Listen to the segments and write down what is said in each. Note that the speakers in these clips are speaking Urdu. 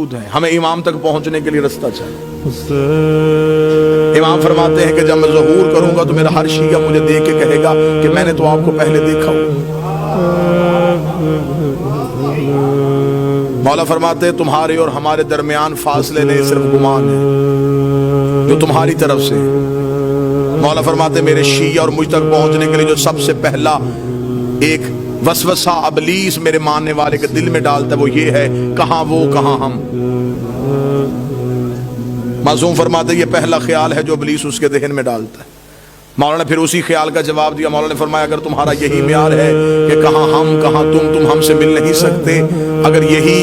موجود ہیں، ہمیں امام تک پہنچنے کے لیے رستہ چاہیے۔ امام فرماتے ہیں کہ جب میں ظہور کروں گا تو میرا ہر شیعہ مجھے دیکھ کے کہے گا کہ میں نے تو آپ کو پہلے دیکھا ہوں۔ مولا فرماتے ہیں تمہارے اور ہمارے درمیان فاصلے نہیں، صرف گمان ہے جو تمہاری طرف سے ہے۔ مولا فرماتے ہیں میرے شیعہ اور مجھ تک پہنچنے کے لیے جو سب سے پہلا ایک وسوسہ ابلیس میرے ماننے والے کے دل میں ڈالتا ہے وہ یہ ہے، کہاں وہ کہاں ہم۔ معصوم فرماتے ہیں یہ پہلا خیال ہے جو ابلیس اس کے ذہن میں ڈالتا ہے۔ مولا نے پھر اسی خیال کا جواب دیا، مولا نے فرمایا اگر تمہارا یہی معیار ہے کہ کہاں ہم کہاں تم ہم سے مل نہیں سکتے، اگر یہی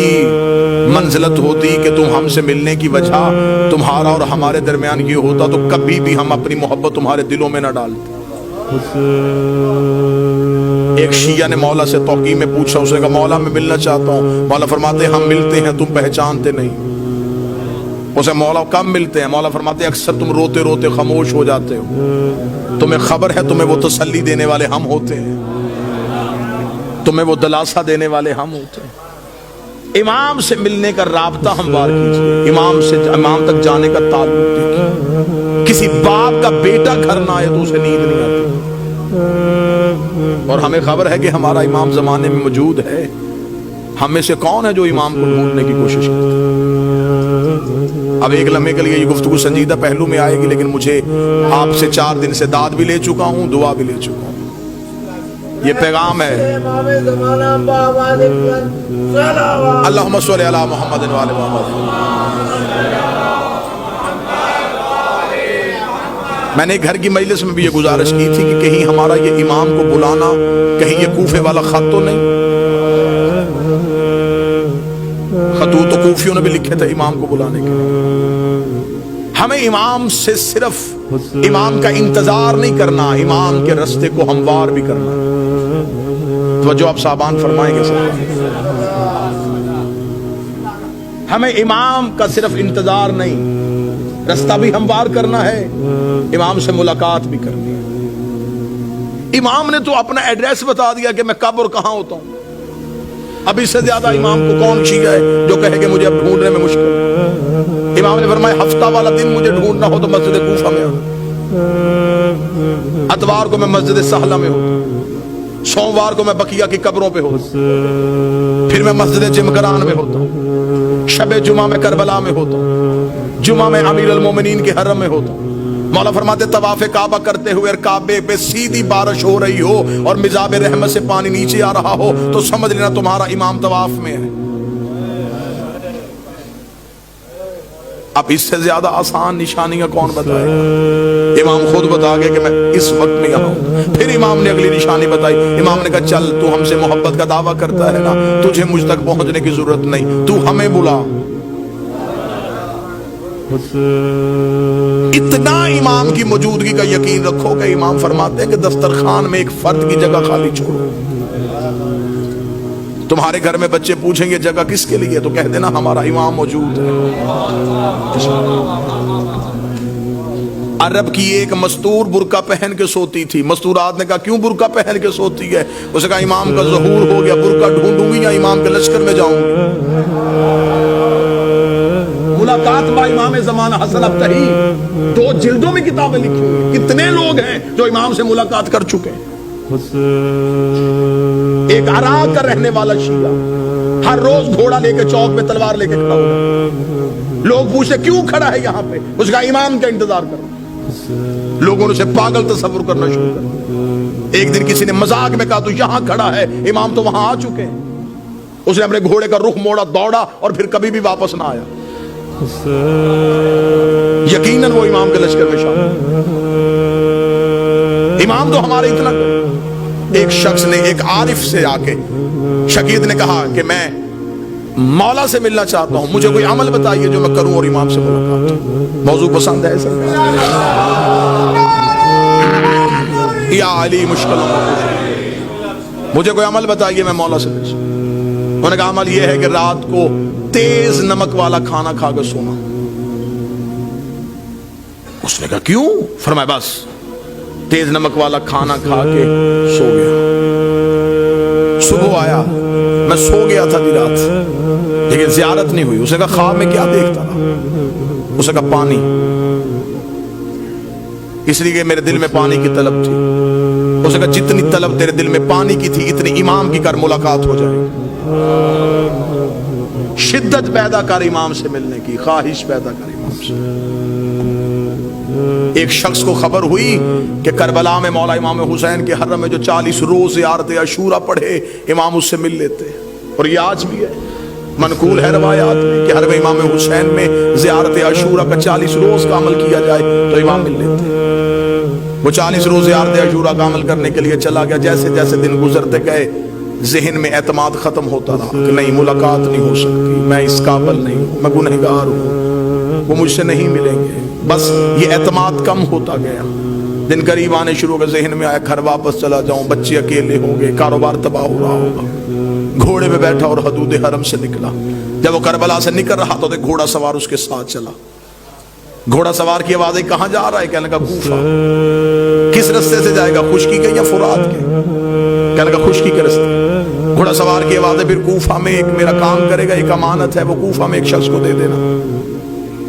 منزلت ہوتی کہ تم ہم سے ملنے کی وجہ تمہارا اور ہمارے درمیان یہ ہوتا تو کبھی بھی ہم اپنی محبت تمہارے دلوں میں نہ ڈالتے۔ ایک شیعہ نے مولا سے توقیع میں پوچھا، اس نے کہا مولا میں ملنا چاہتا ہوں۔ مولا فرماتے ہیں ہم ملتے ہیں تم پہچانتے نہیں۔ اسے مولا کم ملتے ہیں، مولا فرماتے ہیں اکثر تم روتے روتے خاموش ہو جاتے ہو، تمہیں خبر ہے تمہیں وہ تسلی دینے والے ہم ہوتے ہیں، تمہیں وہ دلاسا دینے والے ہم ہوتے ہیں۔ امام سے ملنے کا رابطہ ہموار کیجئے، امام سے امام تک جانے کا تعلق دیکھیے۔ کسی باپ کا بیٹا گھر نہ آئے تو اسے نیند نہیں آتی، اور ہمیں خبر ہے کہ ہمارا امام زمانے میں موجود ہے۔ ہم میں سے کون ہے جو امام کو ڈھونڈنے کی کوشش کرتے؟ اب ایک لمحے کے لیے یہ گفتگو سنجیدہ پہلو میں آئے گی، لیکن مجھے آپ سے 4 دن سے داد بھی لے چکا ہوں، دعا بھی لے چکا ہوں۔ یہ پیغام ہے اللہم صلی علی محمد و آل محمد۔ میں نے گھر کی مجلس میں بھی یہ گزارش کی تھی کہ کہیں ہمارا یہ امام کو بلانا کہیں یہ کوفے والا خط تو نہیں؟ خطوط تو کوفیوں نے بھی لکھے تھے امام کو بلانے کے لیے۔ ہمیں امام سے صرف امام کا انتظار نہیں کرنا، امام کے رستے کو ہموار بھی کرنا۔ توجہ آپ صاحبان فرمائیں گے سب۔ ہمیں امام کا صرف انتظار نہیں، رستہ بھی ہموار کرنا ہے، امام سے ملاقات بھی کرنی ہے۔ امام نے تو اپنا ایڈریس بتا دیا کہ میں کب اور کہاں ہوتا ہوں۔ اب اس سے زیادہ امام کو کون شیعہ ہے جو کہے کہ مجھے اب ڈھونڈنے میں مشکل ہے؟ امام نے فرمایا ہفتہ والا دن مجھے ڈھونڈنا ہو تو مسجد کوفہ میں ہوں، اتوار کو میں مسجد سہلہ میں ہوں، سوموار کو میں بقیہ کی قبروں پہ ہوتا ہوں، پھر میں مسجد جمکران میں ہوتا ہوں، شب جمعہ میں کربلا میں ہوتا ہوں، جمعہ میں امیر المومنین کے حرم میں ہوتا ہوں۔ مولا فرماتے طواف کعبہ کرتے ہوئے کعبے پہ سیدھی بارش ہو رہی ہو اور مزاب رحمت سے پانی نیچے آ رہا ہو تو سمجھ لینا تمہارا امام طواف میں ہے۔ اب اس سے زیادہ آسان نشانیاں کون بتائے؟ امام خود بتا گئے کہ میں اس وقت میں یہاں ہوں۔ پھر امام نے اگلی نشانی بتائی، امام نے کہا چل تو ہم سے محبت کا دعویٰ کرتا ہے نا، تجھے مجھ تک پہنچنے کی ضرورت نہیں، تو ہمیں بلا۔ اتنا امام کی موجودگی کا یقین رکھو کہ امام فرماتے ہیں کہ دسترخوان میں ایک فرد کی جگہ خالی چھوڑو۔ تمہارے گھر میں بچے پوچھیں گے جگہ کس کے لیے تو کہہ دینا ہمارا امام موجود ہے۔ عرب کی ایک مستور برقع پہن کے سوتی تھی، مستورات نے کہا کیوں برقع پہن کے سوتی ہے؟ اسے کہا امام کا ظہور ہو گیا، برقع ڈھونڈوں گی یا امام کے لشکر میں جاؤں گی؟ ملاقات با امام زمانہ حسن ابتہی 2 جلدوں میں کتابیں لکھی ہوئی، کتنے لوگ ہیں جو امام سے ملاقات کر چکے ہیں۔ ایک عراق کا رہنے والا شیعہ ہر روز گھوڑا لے کے چوک پہ تلوار لے کے کھڑا ہوا، لوگ پوچھتے کیوں کھڑا ہے یہاں پہ؟ اس کا امام کا انتظار کرو۔ لوگوں نے اسے پاگل تصور کرنا شروع کر۔ ایک دن کسی نے مذاق میں کہا تو یہاں کھڑا ہے، امام تو وہاں آ چکے ہیں۔ اس نے اپنے گھوڑے کا رخ موڑا، دوڑا اور پھر کبھی بھی واپس نہ آیا۔ یقیناً وہ امام کے لشکر میں شامل۔ امام تو ہمارے اتنا۔ ایک شخص نے ایک عارف سے آ کے شاگرد نے کہا کہ میں مولا سے ملنا چاہتا ہوں، مجھے کوئی عمل بتائیے جو میں کروں اور امام سے ملاقات۔ موضوع پسند ہے سر؟ یا علی مشکل، مجھے کوئی عمل بتائیے میں مولا سے ملوں۔ انہوں نے کہا عمل یہ ہے کہ رات کو تیز نمک والا کھانا کھا کے سونا۔ اس نے کہا کیوں؟ فرمایا بس تیز نمک والا کھانا کھا کے سو گیا، صبح آیا میں سو گیا تھا دی رات، لیکن زیارت نہیں ہوئی. اسے کہا خواب میں کیا دیکھتا رہا؟ اسے کہا پانی، اس لیے کہ میرے دل میں پانی کی طلب تھی. اسے کہا جتنی طلب تیرے دل میں پانی کی تھی اتنی امام کی کر ملاقات ہو جائے. شدت پیدا کر امام سے ملنے کی، خواہش پیدا کر امام سے. ایک شخص کو خبر ہوئی کہ کربلا میں مولا امام حسین کے حرم میں جو 40 روز زیارت عاشورہ پڑھے امام اس سے مل لیتے ہیں. اور یہ آج بھی ہے، منقول ہے روایات میں کہ حرم امام حسین میں زیارت عاشورہ کا 40 روز کا عمل کیا جائے تو امام مل لیتے ہیں. وہ 40 روز زیارت عاشورہ کا عمل کرنے کے لیے چلا گیا. جیسے جیسے دن گزرتے گئے ذہن میں اعتماد ختم ہوتا رہا کہ نہیں، ملاقات نہیں ہو سکتی، میں اس قابل نہیں ہوں، میں گنہگار ہوں، وہ مجھ سے نہیں ملیں گے. بس یہ اعتماد کم ہوتا گیا. دن قریب آنے شروع ہو گئے، ذہن میں آیا گھر واپس چلا جاؤں، بچے اکیلے ہو گئے، کاروبار تباہ ہو رہا ہوگا. گھوڑے پہ بیٹھا اور حدود حرم سے نکلا. جب وہ کربلا سے نکل رہا تو گھوڑا سوار اس کے ساتھ چلا. گھوڑا سوار کی آواز آئی، کہاں جا رہا ہے؟ کہنے لگا کوفہ. کس رستے سے جائے گا، خشکی کے یا فرات کے؟ کہنے لگا خشکی کے رستے. گھوڑا سوار کی آواز ہے، پھر کوفہ میں ایک میرا کام کرے گا، ایک امانت ہے، وہ کوفہ میں ایک شخص کو دے دینا.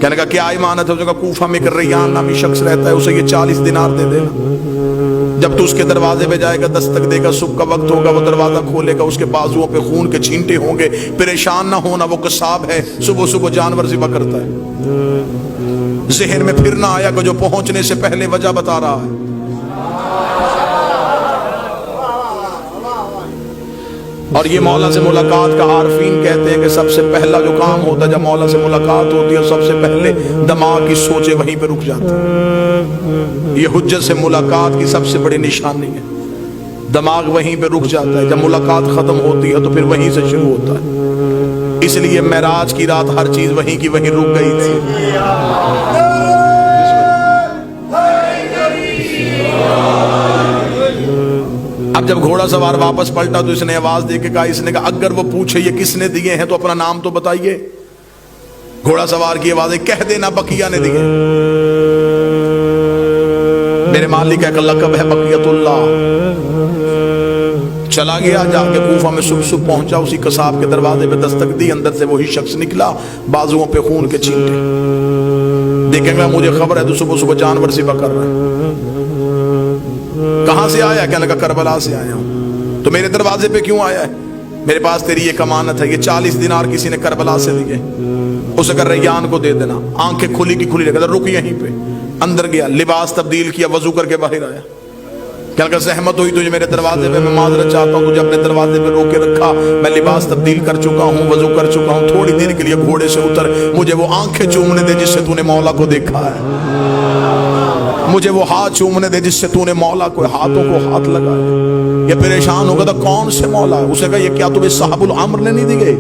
کہنے لگا کیا امانت ہے؟ اس نے کہا کوفہ میں ایک ریان نامی شخص رہتا ہے، اسے یہ 40 دینار دے دینا. جب تو اس کے دروازے پہ جائے گا، دستک دے گا، صبح کا وقت ہوگا، وہ دروازہ کھولے گا، اس کے بازوؤں پہ خون کے چھینٹے ہوں گے. پریشان نہ ہونا، وہ قصاب ہے، صبح صبح جانور ذبح کرتا ہے. ذہن میں پھر نہ آیا کہ جو پہنچنے سے پہلے وجہ بتا رہا ہے. اور یہ مولا سے ملاقات کا عارفین کہتے ہیں کہ سب سے پہلا جو کام ہوتا ہے جب مولا سے ملاقات ہوتی ہے، سب سے پہلے دماغ کی سوچیں وہیں پہ رک جاتی ہیں. یہ حجت سے ملاقات کی سب سے بڑی نشانی ہے. دماغ وہیں پہ رک جاتا ہے. جب ملاقات ختم ہوتی ہے تو پھر وہیں سے شروع ہوتا ہے. اس لیے معراج کی رات ہر چیز وہیں کی وہیں رک گئی تھی. اب جب گھوڑا سوار واپس پلٹا تو اس نے آواز دے کے کہا، اس نے کہا اگر وہ پوچھے یہ کس نے دیے ہیں تو اپنا نام تو بتائیے. گھوڑا سوار کی آواز ہے، کہہ دینا بقیہ نے دیے. میرے مالک کا لقب ہے بقیت اللہ. چلا گیا، جا کے کوفہ میں صبح پہنچا. اسی قصاب کے دروازے پہ دستک دی، اندر سے وہی شخص نکلا، بازوؤں پہ خون کے چھینٹے. دیکھیں گا مجھے خبر ہے تو صبح صبح جانور ذبح کر رہا ہے. کہاں سے آیا؟ کہنے لگا کربلا سے آیا ہوں. تو میرے دروازے پہ کیوں آیا ہے؟ میرے پاس تیری ایک امانت ہے، یہ 40 دینار کسی نے کربلا سے دیے، اسے کر ریان کو دے دینا. آنکھیں کھلی کی کھلی رکھ، رک یہیں پہ. اندر گیا، لباس تبدیل کیا، وضو کر کے باہر آیا. کہنے لگا زحمت ہوئی تجھے میرے دروازے پہ، میں معذرت چاہتا ہوں، تجھے اپنے دروازے پہ روک کے رکھا. میں لباس تبدیل کر چکا ہوں، وضو کر چکا ہوں. تھوڑی دیر کے لیے گھوڑے سے اتر، مجھے وہ آنکھیں چومنے دے جس سے تو نے مولا کو دیکھا ہے. مجھے وہ ہاتھ چومنے دے جس سے تو نے مولا کو ہاتھوں کو ہاتھ لگایا. یہ پریشان ہوگا تھا کون سے مولا ہے؟ اسے کہا یہ کیا تمہیں صاحب العمر نے نہیں دی گئی؟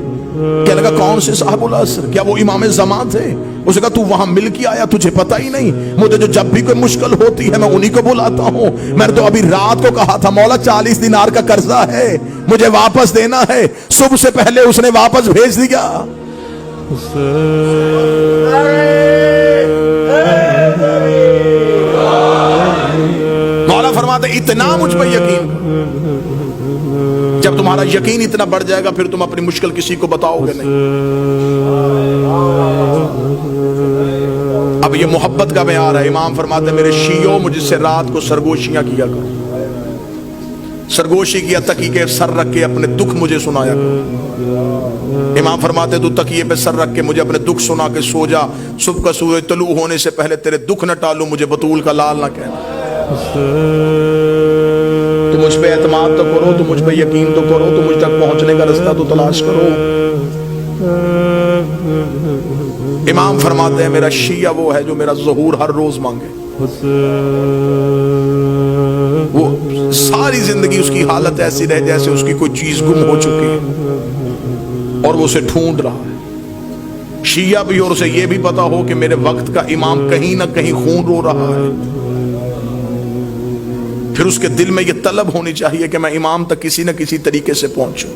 کہنے لگا کون سے صاحب العصر؟ کیا وہ امام زمان تھے؟ اسے کہا تو وہاں مل کے آیا، تجھے پتہ ہی نہیں؟ مجھے جو جب بھی کوئی مشکل ہوتی ہے میں انہی کو بلاتا ہوں. میں نے تو ابھی رات کو کہا تھا مولا 40 دینار کا قرضہ ہے، مجھے واپس دینا ہے. صبح سے پہلے اس نے واپس بھیج دیا. مولا فرماتے اتنا مجھ پہ یقین. جب تمہارا یقین اتنا بڑھ جائے گا پھر تم اپنی مشکل کسی کو بتاؤ گے نہیں. اب یہ محبت کا معیار ہے. امام فرماتے میرے شیعوں مجھ سے رات کو سرگوشیاں کیا کرو. سرگوشی کیا، تکیے کے سر رکھ کے اپنے دکھ مجھے سنایا کرو. امام فرماتے تو تکیے پہ سر رکھ کے مجھے اپنے دکھ سنا کے سو جا. صبح کا سورج طلوع ہونے سے پہلے تیرے دکھ نہ ٹالوں، مجھے بطول کا لال نہ کہنا. تو مجھ پہ اعتماد تو کرو، تو مجھ پہ یقین تو کرو، تو مجھ تک پہنچنے کا رستہ تو تلاش کرو. امام فرماتے ہیں میرا شیعہ وہ ہے جو میرا ظہور ہر روز مانگے. وہ ساری زندگی اس کی حالت ایسی رہے جیسے اس کی کوئی چیز گم ہو چکی ہے اور وہ اسے ڈھونڈ رہا ہے. شیعہ بھی اور اسے یہ بھی پتا ہو کہ میرے وقت کا امام کہیں نہ کہیں خون رو رہا ہے. پھر اس کے دل میں یہ طلب ہونی چاہیے کہ میں امام تک کسی نہ کسی طریقے سے پہنچوں.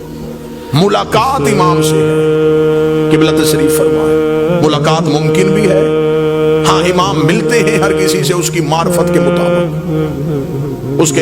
ملاقات امام سے ہے. قبلہ تشریف فرمائے ملاقات ممکن بھی ہے. ہاں امام ملتے ہیں ہر کسی سے اس کی معرفت کے مطابق، اس کے